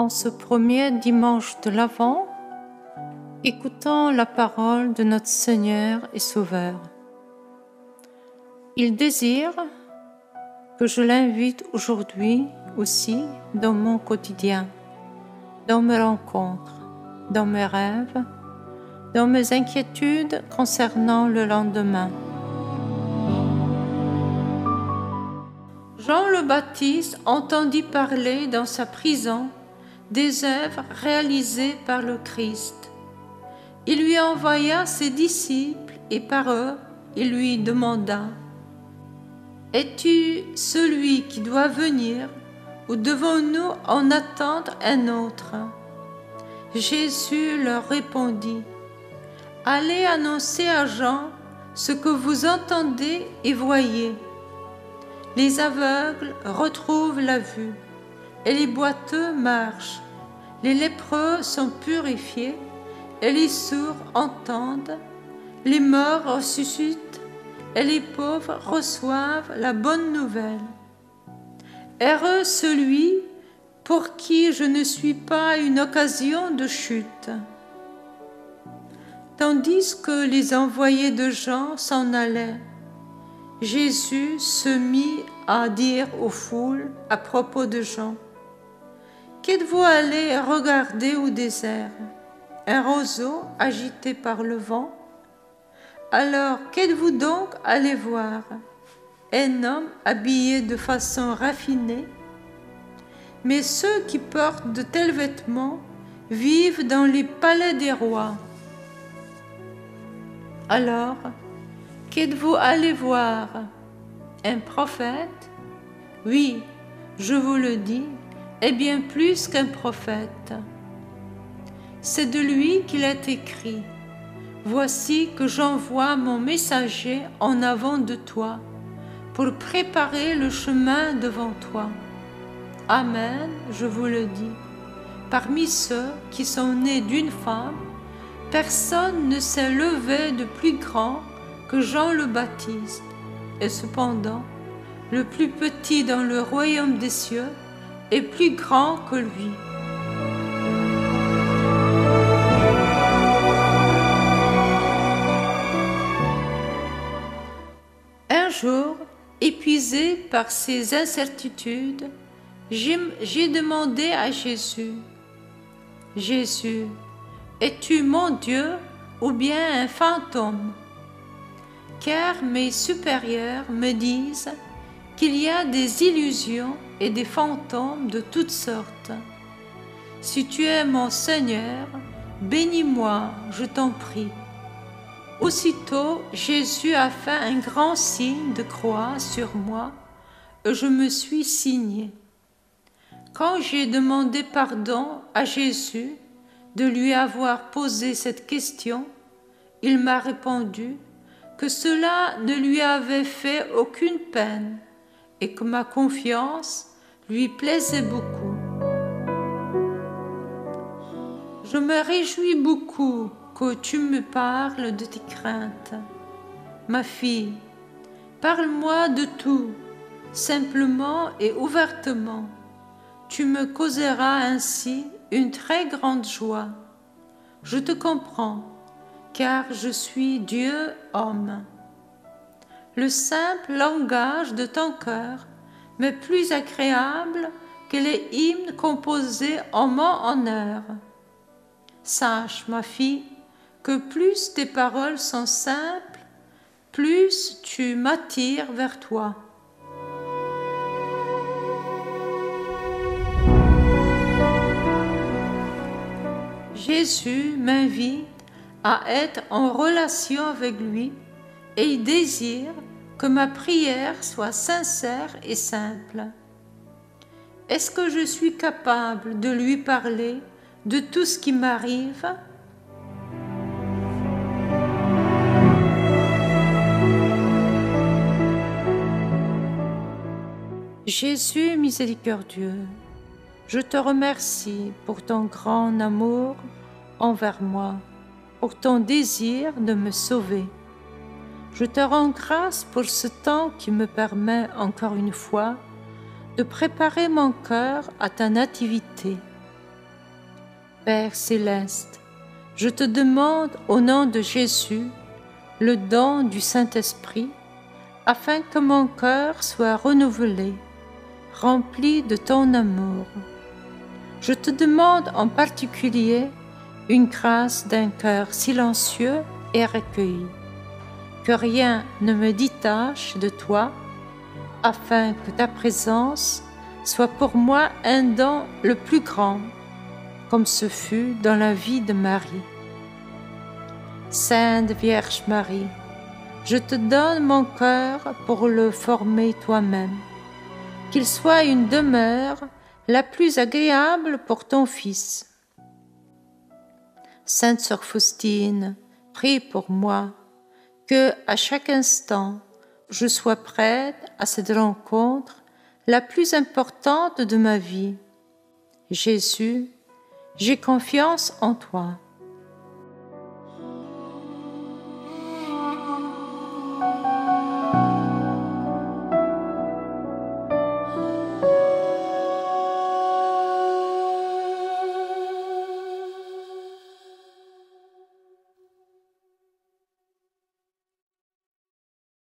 En ce premier dimanche de l'Avent, écoutons la parole de notre Seigneur et Sauveur. Il désire que je l'invite aujourd'hui aussi dans mon quotidien, dans mes rencontres, dans mes rêves, dans mes inquiétudes concernant le lendemain. Jean le Baptiste entendit parler dans sa prison des œuvres réalisées par le Christ. Il lui envoya ses disciples et par eux, il lui demanda: « Es-tu celui qui doit venir ou devons-nous en attendre un autre ?» Jésus leur répondit: « Allez annoncer à Jean ce que vous entendez et voyez. Les aveugles retrouvent la vue, et les boiteux marchent, les lépreux sont purifiés, et les sourds entendent, les morts ressuscitent, et les pauvres reçoivent la bonne nouvelle. Heureux celui pour qui je ne suis pas une occasion de chute. » Tandis que les envoyés de Jean s'en allaient, Jésus se mit à dire aux foules à propos de Jean: « Qu'êtes-vous allés regarder au désert? Un roseau agité par le vent? Alors qu'êtes-vous donc allés voir? Un homme habillé de façon raffinée? Mais ceux qui portent de tels vêtements vivent dans les palais des rois. Alors, qu'êtes-vous allés voir? Un prophète? Oui, je vous le dis, et bien plus qu'un prophète. C'est de lui qu'il est écrit: « Voici que j'envoie mon messager en avant de toi, pour préparer le chemin devant toi. » Amen, je vous le dis, parmi ceux qui sont nés d'une femme, personne ne s'est levé de plus grand que Jean le Baptiste, et cependant, le plus petit dans le royaume des cieux est plus grand que lui. Un jour, épuisé par ces incertitudes, j'ai demandé à Jésus: « Jésus, es-tu mon Dieu ou bien un fantôme? Car mes supérieurs me disent qu'il y a des illusions et des fantômes de toutes sortes. Si tu es mon Seigneur, bénis-moi, je t'en prie. » Aussitôt, Jésus a fait un grand signe de croix sur moi et je me suis signé. Quand j'ai demandé pardon à Jésus de lui avoir posé cette question, il m'a répondu que cela ne lui avait fait aucune peine et que ma confiance lui plaisait beaucoup. Je me réjouis beaucoup que tu me parles de tes craintes. Ma fille, parle-moi de tout, simplement et ouvertement. Tu me causeras ainsi une très grande joie. Je te comprends, car je suis Dieu homme. Le simple langage de ton cœur m'est plus agréable que les hymnes composés en mon honneur. Sache, ma fille, que plus tes paroles sont simples, plus tu m'attires vers toi. Jésus m'invite à être en relation avec lui et il désire que ma prière soit sincère et simple. Est-ce que je suis capable de lui parler de tout ce qui m'arrive? Jésus miséricordieux, je te remercie pour ton grand amour envers moi, pour ton désir de me sauver. Je te rends grâce pour ce temps qui me permet encore une fois de préparer mon cœur à ta nativité. Père céleste, je te demande au nom de Jésus le don du Saint-Esprit, afin que mon cœur soit renouvelé, rempli de ton amour. Je te demande en particulier une grâce d'un cœur silencieux et recueilli, que rien ne me détache de toi, afin que ta présence soit pour moi un don le plus grand, comme ce fut dans la vie de Marie. Sainte Vierge Marie, je te donne mon cœur pour le former toi-même, qu'il soit une demeure la plus agréable pour ton Fils. Sainte Sœur Faustine, prie pour moi, que à chaque instant je sois prête à cette rencontre la plus importante de ma vie. Jésus, j'ai confiance en toi.